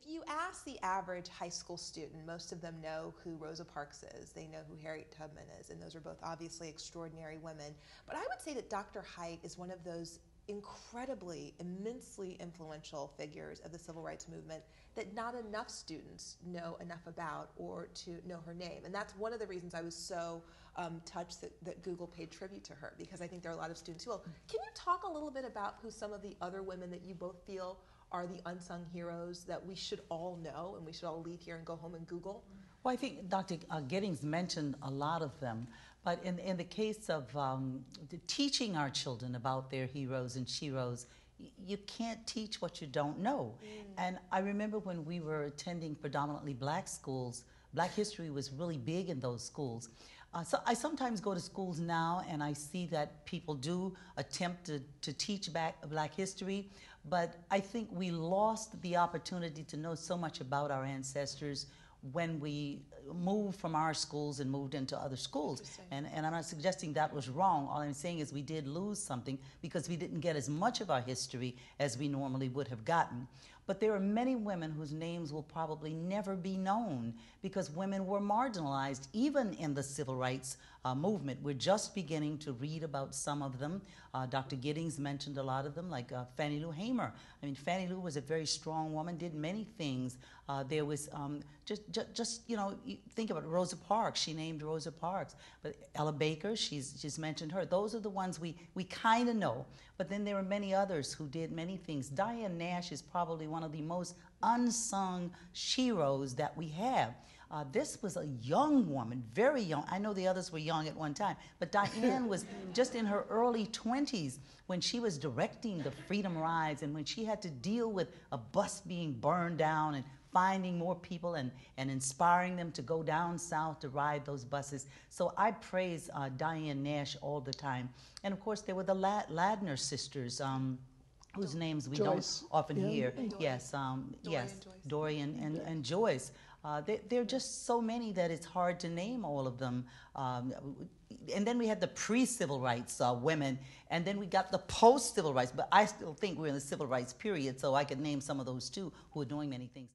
If you ask the average high school student, most of them know who Rosa Parks is. They know who Harriet Tubman is, and those are both obviously extraordinary women. But I would say that Dr. Height is one of those incredibly, immensely influential figures of the civil rights movement that not enough students know enough about or to know her name. And that's one of the reasons I was so touched that Google paid tribute to her, because I think there are a lot of students who will. Can you talk a little bit about who some of the other women that you both feel are the unsung heroes that we should all know and we should all leave here and go home and Google? Well, I think Dr. Giddings mentioned a lot of them, but in the case of teaching our children about their heroes and sheroes, you can't teach what you don't know. And I remember when we were attending predominantly black schools, black history was really big in those schools. So I sometimes go to schools now and I see that people do attempt to teach black history, but I think we lost the opportunity to know so much about our ancestors when we moved from our schools and moved into other schools. And I'm not suggesting that was wrong. All I'm saying is we did lose something because we didn't get as much of our history as we normally would have gotten. But there are many women whose names will probably never be known because women were marginalized even in the civil rights movement. We're just beginning to read about some of them. Dr. Giddings mentioned a lot of them, like Fannie Lou Hamer. I mean, Fannie Lou was a very strong woman, did many things. There was just you know, think about it, Rosa Parks. She named Rosa Parks. But Ella Baker, she's mentioned her. Those are the ones we kind of know. But then there are many others who did many things. Diane Nash is probably one of the most unsung sheroes that we have. This was a young woman, very young. I know the others were young at one time, but Diane was just in her early 20s when she was directing the Freedom Rides and when she had to deal with a bus being burned down and finding more people and inspiring them to go down south to ride those buses. So I praise Diane Nash all the time. And of course, there were the Ladner sisters, whose names we Joyce. don't often hear. Yes, Yes, Dory and Joyce. There are just so many that it's hard to name all of them. And then we had the pre-civil rights women, and then we got the post-civil rights. But I still think we're in the civil rights period, so I could name some of those too who are doing many things.